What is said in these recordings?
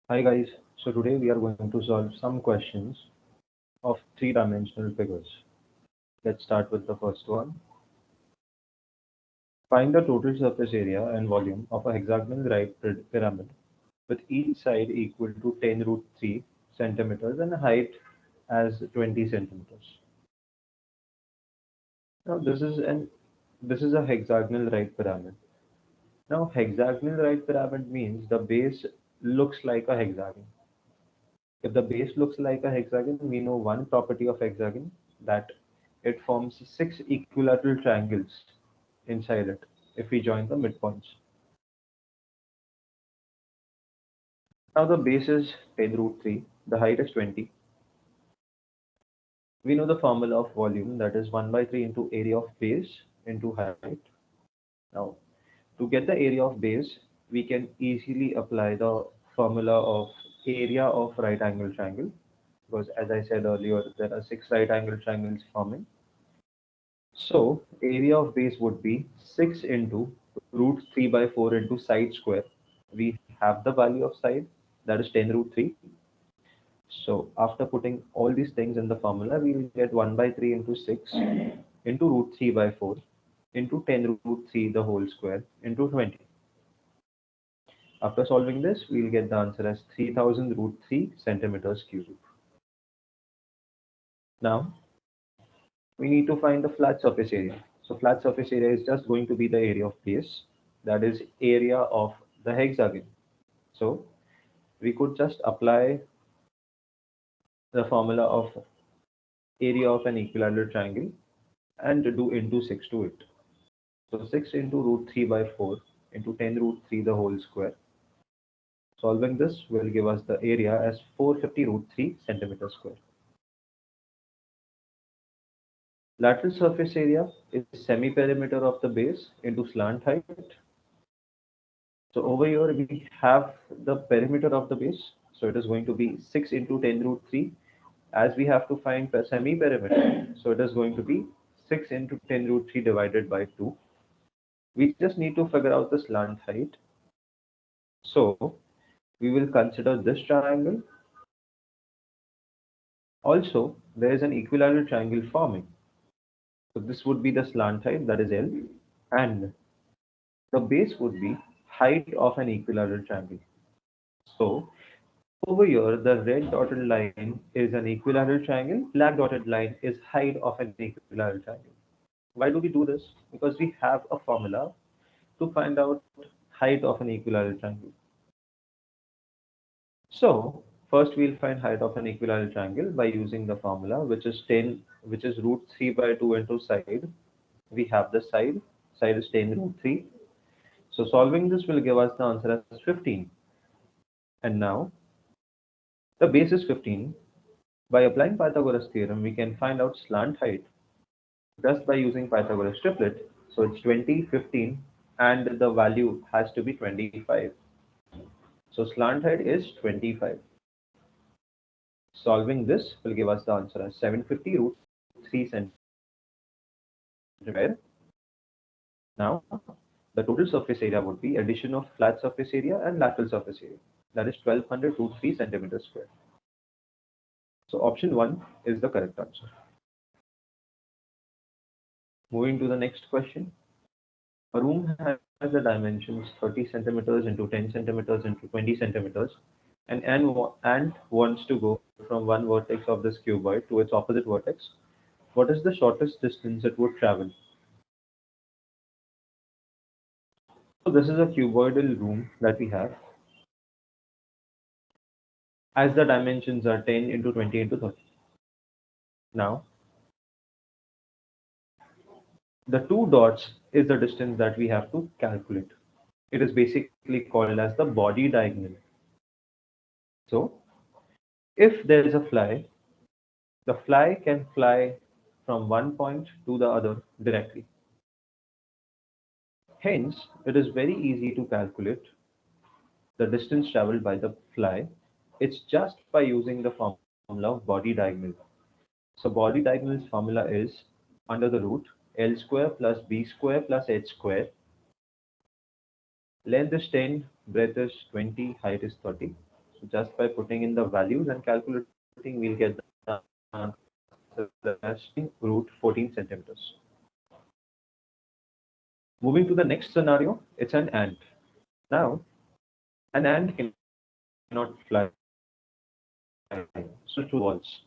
Hi guys, so today we are going to solve some questions of three-dimensional figures. Let's start with the first one. Find the total surface area and volume of a hexagonal right pyramid with each side equal to 10 root 3 centimeters and height as 20 centimeters. Now this is a hexagonal right pyramid. Now hexagonal right pyramid means the base looks like a hexagon. If the base looks like a hexagon, we know one property of hexagon, that it forms six equilateral triangles inside it if we join the midpoints. Now the base is 10 root 3, the height is 20. We know the formula of volume, that is 1 by 3 into area of base into height. Now to get the area of base, we can easily apply the formula of area of right angle triangle, because as I said earlier, there are six right angle triangles forming. So area of base would be 6 into root 3 by 4 into side square. We have the value of side, that is 10 root 3. So after putting all these things in the formula, we will get 1 by 3 into 6 into root 3 by 4 into 10 root 3 the whole square into 20. After solving this, we will get the answer as 3000 root 3 centimeters cube. Now we need to find the flat surface area. So flat surface area is just going to be the area of base, that is area of the hexagon. So we could just apply the formula of area of an equilateral triangle and do into 6 to it. So 6 into root 3 by 4 into 10 root 3 the whole square. Solving this will give us the area as 450 root 3 centimeter square. Lateral surface area is semi-perimeter of the base into slant height. So over here we have the perimeter of the base. So it is going to be 6 into 10 root 3. As we have to find the semi-perimeter, so it is going to be 6 into 10 root 3 divided by 2. We just need to figure out the slant height. So we will consider this triangle. Also, there is an equilateral triangle forming. So this would be the slant height, that is L, and the base would be height of an equilateral triangle. So over here, the red dotted line is an equilateral triangle, black dotted line is height of an equilateral triangle. Why do we do this? Because we have a formula to find out height of an equilateral triangle. So first we'll find height of an equilateral triangle by using the formula, which is 10, which is root 3 by 2 into side. We have the side is 10 root 3. So solving this will give us the answer as 15. And now the base is 15. By applying Pythagoras theorem, we can find out slant height just by using Pythagoras triplet. So it's 20, 15, and the value has to be 25. So slant height is 25. Solving this will give us the answer as 750 root 3 centimeter. Now the total surface area would be addition of flat surface area and lateral surface area. That is 1200 root 3 centimeters square. So option 1 is the correct answer. Moving to the next question. A room has the dimensions 30 centimeters into 10 centimeters into 20 centimeters, and ant wants to go from one vertex of this cuboid to its opposite vertex. What is the shortest distance it would travel? So this is a cuboidal room that we have, as the dimensions are 10 into 20 into 30. Now, the two dots is the distance that we have to calculate. It is basically called as the body diagonal. So, if there is a fly, the fly can fly from one point to the other directly. Hence, it is very easy to calculate the distance traveled by the fly. It's just by using the formula of body diagonal. So body diagonal's formula is under the root L square plus B square plus H square. Length is 10, breadth is 20, height is 30. So just by putting in the values and calculating, we'll get the answer as 14 centimeters. Moving to the next scenario, it's an ant. Now, an ant cannot fly, so it will travel through walls.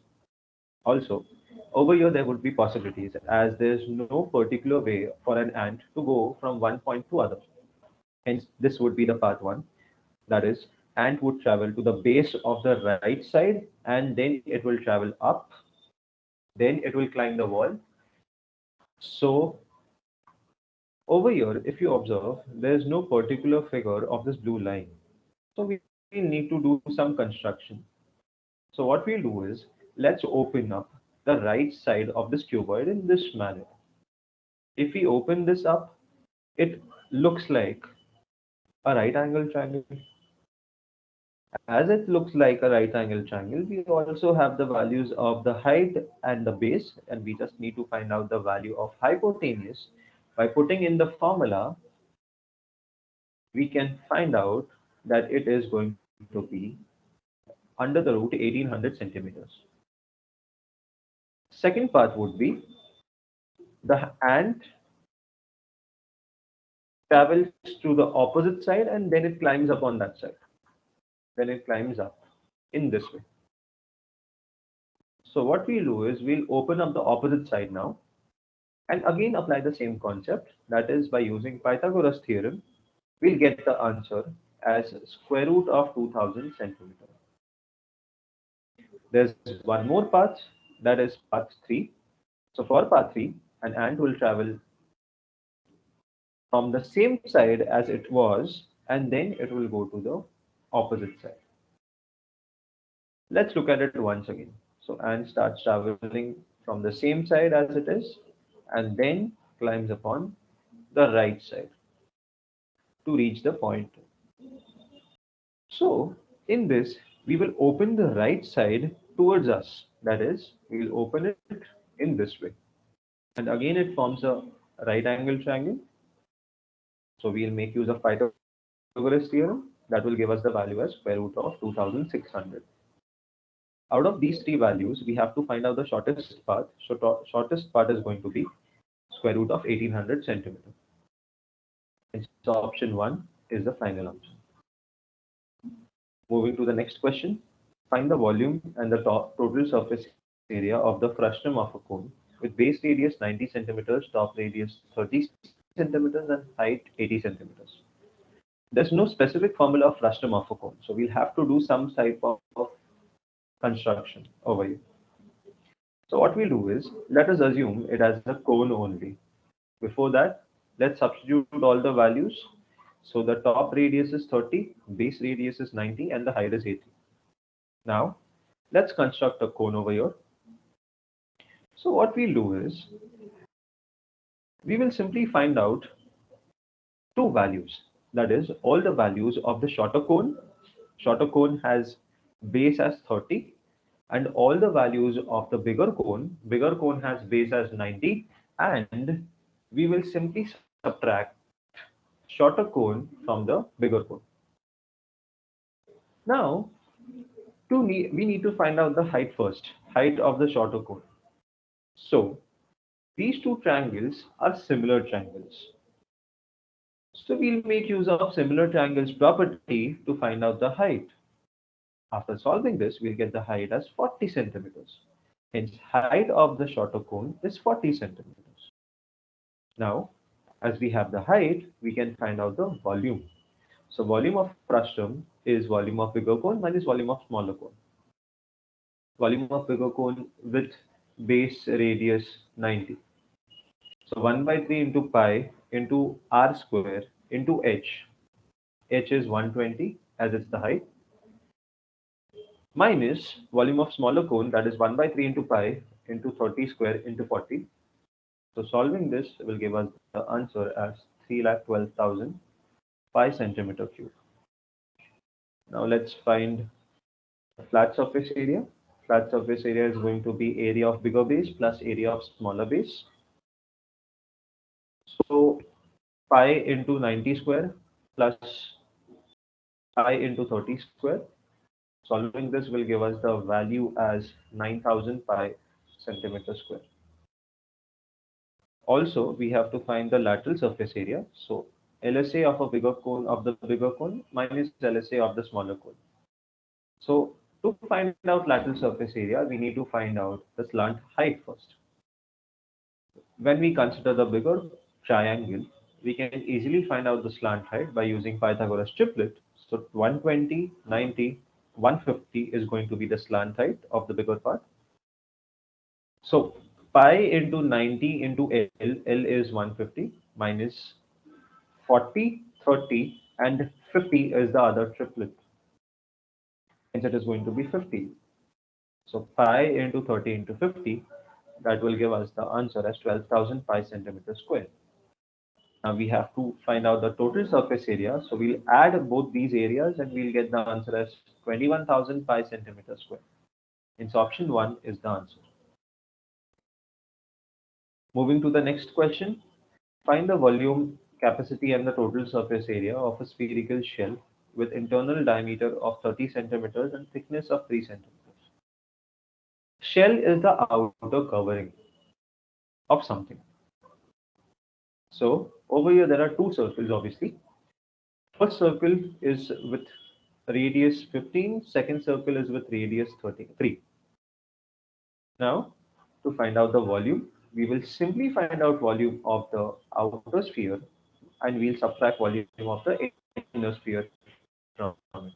Also, over here there would be possibilities as there's no particular way for an ant to go from one point to other. Hence, this would be the part one. That is, ant would travel to the base of the right side and then it will travel up, then it will climb the wall. So over here, if you observe, there is no particular figure of this blue line. So we need to do some construction. So what we'll do is, let's open up the right side of this cuboid in this manner. If we open this up, it looks like a right angle triangle. As it looks like a right angle triangle, we also have the values of the height and the base, and we just need to find out the value of hypotenuse. By putting in the formula, we can find out that it is going to be under the root 1800 centimeters. Second part would be the ant travels to the opposite side and then it climbs up on that side. Then it climbs up in this way. So what we'll do is we'll open up the opposite side now and again apply the same concept. That is, by using Pythagoras theorem, we'll get the answer as square root of 2000 centimeters. There's one more part, that is part 3. So for part 3, an ant will travel from the same side as it was and then it will go to the opposite side. Let's look at it once again. So ant starts traveling from the same side as it is and then climbs upon the right side to reach the point. So in this, we will open the right side towards us. That is, we will open it in this way. And again, it forms a right angle triangle. So we'll make use of Pythagoras theorem. That will give us the value as square root of 2600. Out of these three values, we have to find out the shortest path. So shortest path is going to be square root of 1800 centimeter. And so option 1 is the final answer. Moving to the next question. Find the volume and the total surface area of the frustum of a cone with base radius 90 centimeters, top radius 30 centimeters, and height 80 centimeters. There's no specific formula of frustum of a cone, so we'll have to do some type of construction over here. So what we'll do is, let us assume it as a cone only. Before that, let's substitute all the values. So the top radius is 30, base radius is 90, and the height is 80. Now, let's construct a cone over here. So what we'll do is, we will simply find out two values. That is, all the values of the shorter cone. Shorter cone has base as 30, and all the values of the bigger cone. Bigger cone has base as 90, and we will simply subtract shorter cone from the bigger cone. Now, we need to find out the height first, height of the shorter cone. So, these two triangles are similar triangles. So, we'll make use of similar triangles property to find out the height. After solving this, we'll get the height as 40 centimeters. Hence, height of the shorter cone is 40 centimeters. Now, as we have the height, we can find out the volume. So volume of frustum is volume of bigger cone minus volume of smaller cone. Volume of bigger cone with base radius 90. So 1 by 3 into pi into r square into h. H is 120 as it's the height. Minus volume of smaller cone, that is 1 by 3 into pi into 30 square into 40. So solving this will give us the answer as 3,12,005 centimeter cube. Now let's find the flat surface area. Flat surface area is going to be area of bigger base plus area of smaller base. So pi into 90 square plus pi into 30 square. Solving this will give us the value as 9000 pi centimeter square. Also, we have to find the lateral surface area. So LSA of a bigger cone of the bigger cone minus LSA of the smaller cone. So to find out lateral surface area, we need to find out the slant height first. When we consider the bigger triangle, we can easily find out the slant height by using Pythagoras triplet. So 120, 90, 150 is going to be the slant height of the bigger part. So pi into 90 into L is 150 minus 40, 30, and 50 is the other triplet. Hence it is going to be 50. So pi into 30 into 50, that will give us the answer as 12,000 pi centimeter square. Now we have to find out the total surface area. So we'll add both these areas and we'll get the answer as 21,000 pi centimeter square. Hence option 1 is the answer. Moving to the next question. Find the volume, capacity and the total surface area of a spherical shell with internal diameter of 30 centimeters and thickness of 3 centimeters. Shell is the outer covering of something. So over here there are two circles obviously. First circle is with radius 15, second circle is with radius 33. Now to find out the volume, we will simply find out volume of the outer sphere and we'll subtract volume of the inner sphere from it.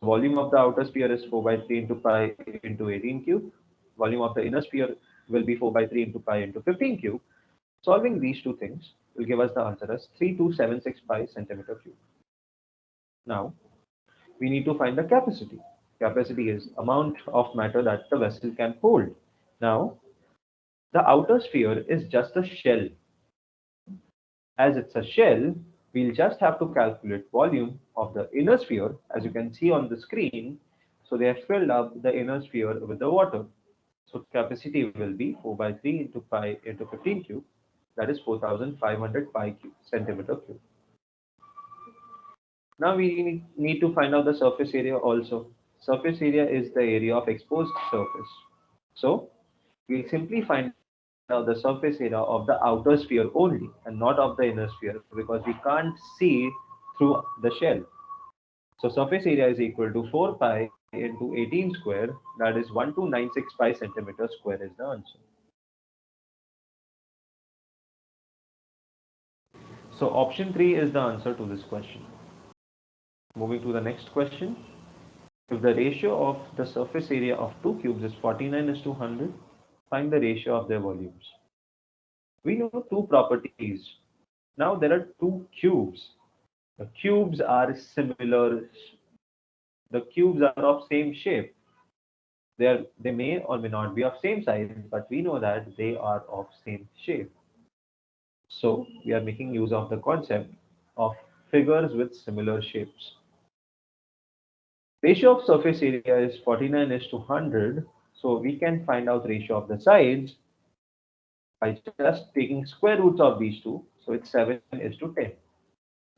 Volume of the outer sphere is 4 by 3 into pi into 18 cube. Volume of the inner sphere will be 4 by 3 into pi into 15 cube. Solving these two things will give us the answer as 3276 pi centimeter cube. Now, we need to find the capacity. Capacity is amount of matter that the vessel can hold. Now, the outer sphere is just a shell. As it's a shell, we'll just have to calculate volume of the inner sphere, as you can see on the screen. So they have filled up the inner sphere with the water. So capacity will be 4 by 3 into pi into 15 cube. That is 4,500 pi cube, centimeter cube. Now we need to find out the surface area also. Surface area is the area of exposed surface. So we'll simply find out the surface area of the outer sphere only and not of the inner sphere because we can't see through the shell. So surface area is equal to 4 pi into 18 square, that is 1296 pi centimeter square is the answer. So option 3 is the answer to this question. Moving to the next question. If the ratio of the surface area of two cubes is 49 is to 100, find the ratio of their volumes. We know two properties. Now there are two cubes. The cubes are similar. The cubes are of same shape. They may or may not be of same size, but we know that they are of same shape. So we are making use of the concept of figures with similar shapes. Ratio of surface area is 49 is to 100. So we can find out ratio of the sides by just taking square roots of these two. So it's 7 is to 10.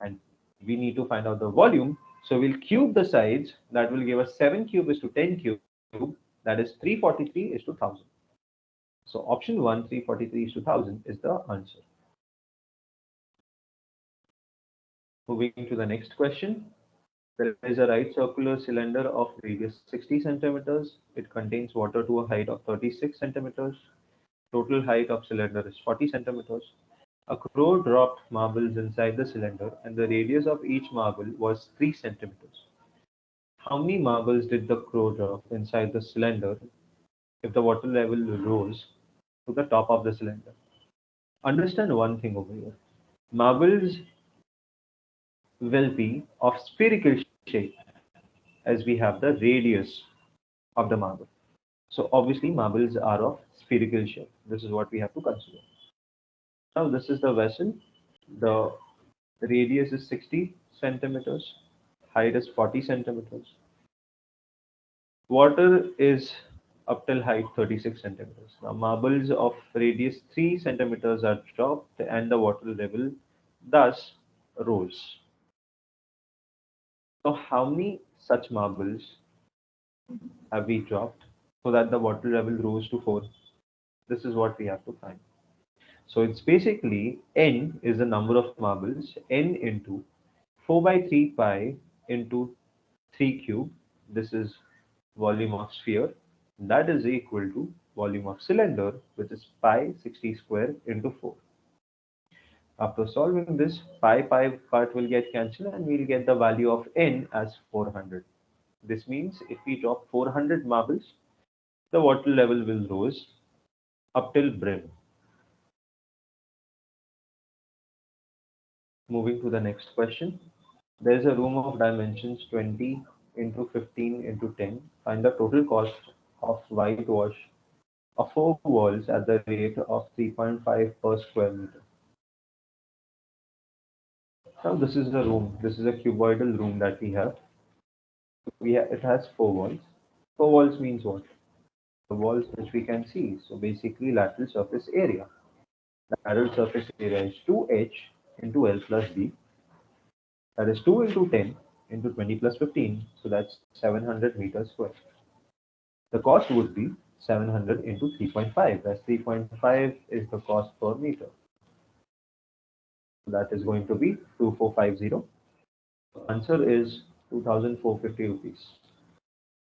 And we need to find out the volume. So we'll cube the sides. That will give us 7 cube is to 10 cube. That is 343 is to 1000. So option 1, 343 is to 1000 is the answer. Moving to the next question. There is a right circular cylinder of radius 60 centimeters. It contains water to a height of 36 centimeters. Total height of cylinder is 40 centimeters. A crow dropped marbles inside the cylinder and the radius of each marble was 3 centimeters. How many marbles did the crow drop inside the cylinder if the water level rose to the top of the cylinder? Understand one thing over here. Marbles will be of spherical shape as we have the radius of the marble. So obviously marbles are of spherical shape. This is what we have to consider. Now this is the vessel. The radius is 60 centimeters. Height is 40 centimeters. Water is up till height 36 centimeters. Now marbles of radius 3 centimeters are dropped and the water level thus rose. So how many such marbles have we dropped so that the water level rose to 4? This is what we have to find. So it's basically n is the number of marbles, n into 4 by 3 pi into 3 cube. This is volume of sphere. That is equal to volume of cylinder, which is pi 60 square into 4. After solving this, pi part will get cancelled and we'll get the value of n as 400. This means if we drop 400 marbles, the water level will rise up till brim. Moving to the next question. There is a room of dimensions 20 into 15 into 10. Find the total cost of whitewash of 4 walls at the rate of 3.5 per square meter. Now this is the room. This is a cuboidal room that we have. It has 4 walls. 4 walls means what? The walls which we can see. So basically lateral surface area. Lateral surface area is 2h into L plus B. That is 2 into 10 into 20 plus 15. So that's 700 meters square. The cost would be 700 into 3.5. That's 3.5 is the cost per meter. So that is going to be 2450. The answer is 2450 rupees.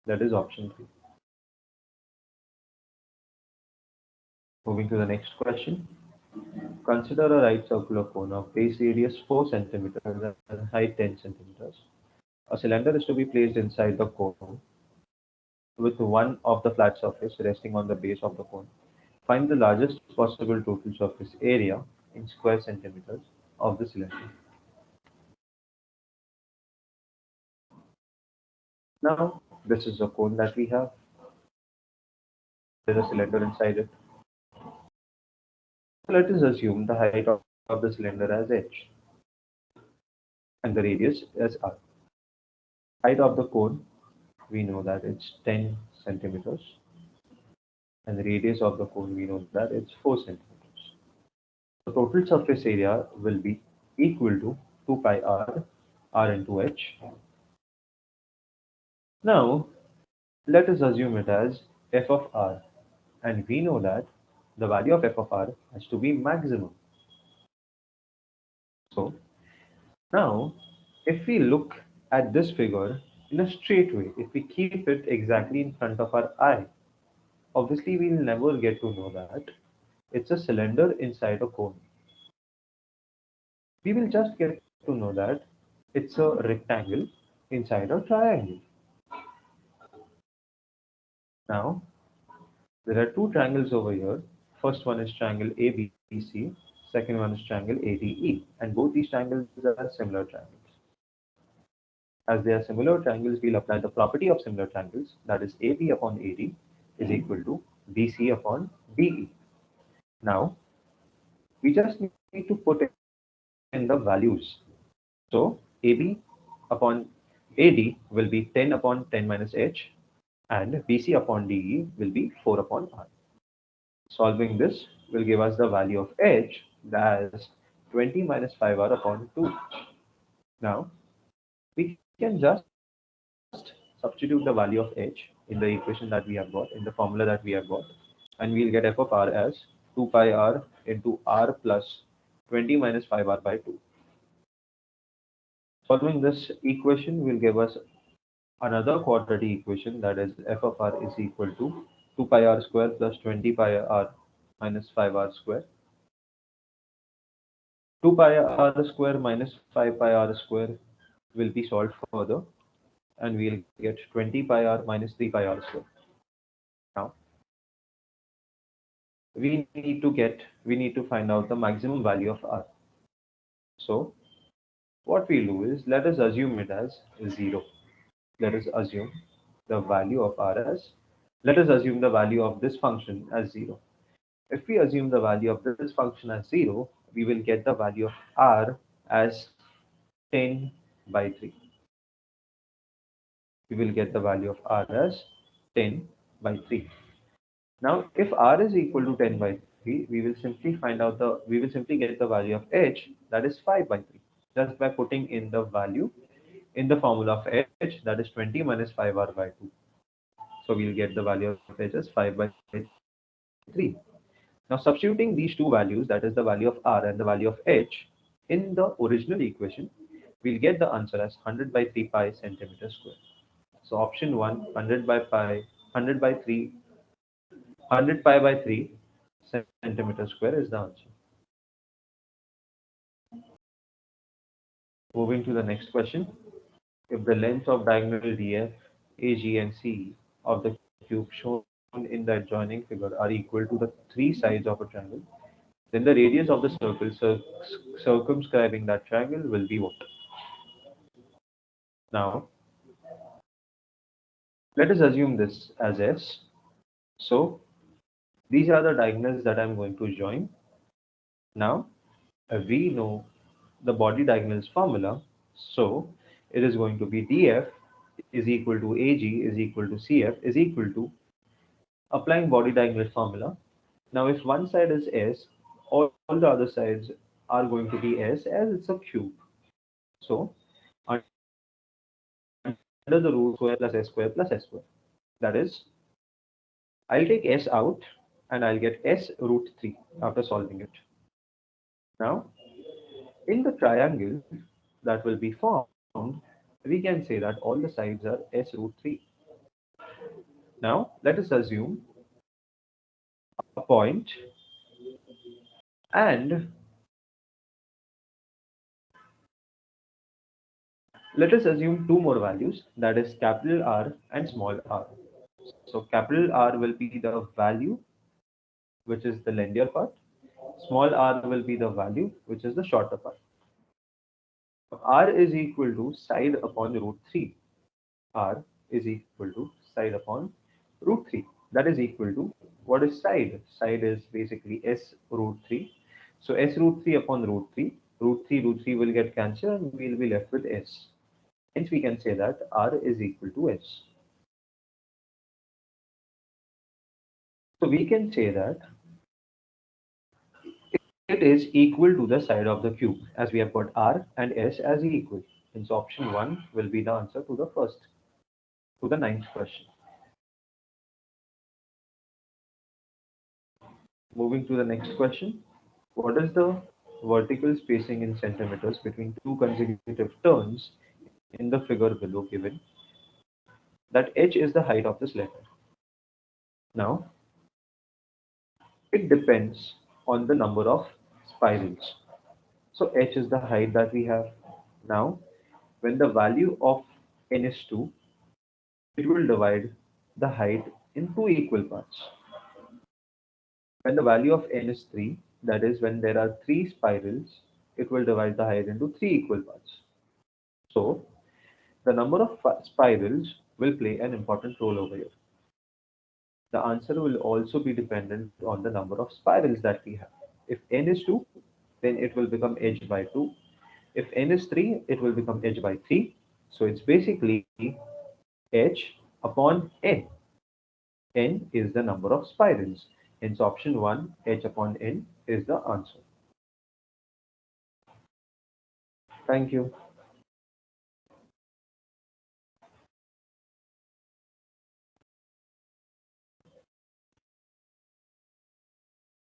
That is option 3. Moving to the next question. Consider a right circular cone of base radius 4 centimeters and height 10 centimeters. A cylinder is to be placed inside the cone with one of the flat surface resting on the base of the cone. Find the largest possible total surface area in square centimeters of the cylinder. Now, this is a cone that we have. There's a cylinder inside it. So let us assume the height of the cylinder as h and the radius as r. Height of the cone, we know that it's 10 centimeters, and the radius of the cone, we know that it's 4 centimeters. The total surface area will be equal to 2 pi r into h. Now, let us assume it as f of r, and we know that the value of f of r has to be maximum. So, now, if we look at this figure in a straight way, if we keep it exactly in front of our eye, obviously we'll never get to know that it's a cylinder inside a cone. We will just get to know that it's a rectangle inside a triangle. Now, there are two triangles over here. First one is triangle ABC, second one is triangle ADE, and both these triangles are similar triangles. As they are similar triangles, we'll apply the property of similar triangles, that is AB upon AD is equal to BC upon BE. Now, we just need to put in the values. So, AB upon AD will be 10 upon 10 minus h, and BC upon DE will be 4 upon r. Solving this will give us the value of h as 20 minus 5r upon 2. Now, we can just substitute the value of h in the equation that we have got, in the formula that we have got, and we'll get f of r as 2 pi r into r plus 20 minus 5r by 2. Solving this equation will give us another quadratic equation, that is f of r is equal to 2 pi r square plus 20 pi r minus 5r square. 2 pi r square minus 5 pi r square will be solved further, and we'll get 20 pi r minus 3 pi r square. Now, we need to find out the maximum value of r. So what we'll do is, let us assume it as 0. Let us assume the value of r as, let us assume the value of this function as 0. If we assume the value of this function as 0, we will get the value of r as 10 by 3. We will get the value of r as 10 by 3. Now, if r is equal to 10 by 3, we will simply get the value of h, that is 5 by 3, just by putting in the value in the formula of h, that is 20 minus 5r by 2. So we'll get the value of h as 5 by 3. Now substituting these two values, that is the value of r and the value of h, in the original equation, we'll get the answer as 100 by 3 pi centimeter square. So option 1, 100 by pi, 100 by 3, 100 pi by 3 centimeter square is the answer. Moving to the next question. If the length of diagonal DF, AG and CE of the cube shown in the adjoining figure are equal to the three sides of a triangle, then the radius of the circle circumscribing that triangle will be what? Now, let us assume this as S. So, these are the diagonals that I'm going to join. Now, we know the body diagonals formula. So, it is going to be DF is equal to AG is equal to CF is equal to, applying body diagonal formula. Now, if one side is S, all the other sides are going to be S as it's a cube. So, under the root square plus S square plus S square. That is, I'll take S out and I'll get S root 3 after solving it. Now, in the triangle that will be formed, we can say that all the sides are S root 3. Now, let us assume a point and let us assume two more values, that is capital R and small r. So capital R will be the value, which is the lengthier part. Small r will be the value, which is the shorter part. Now, R is equal to side upon root 3. R is equal to side upon root 3. That is equal to, what is side? Side is basically S root 3. So S root 3 upon root 3. Root 3 will get cancelled and we'll be left with S. Hence we can say that R is equal to S. So we can say that it is equal to the side of the cube, as we have got R and S as equal. Hence option 1 will be the answer to the ninth question. Moving to the next question. What is the vertical spacing in centimeters between two consecutive turns in the figure below given that h is the height of this letter? Now, it depends on the number of spirals. So h is the height that we have. Now, when the value of n is 2, it will divide the height in two equal parts. When the value of n is 3, that is when there are 3 spirals, it will divide the height into 3 equal parts. So, the number of spirals will play an important role over here. The answer will also be dependent on the number of spirals that we have. If n is 2, then it will become h by 2. If n is 3, it will become h by 3. So it's basically h upon n. N is the number of spirals. Hence option 1, h upon n is the answer. Thank you.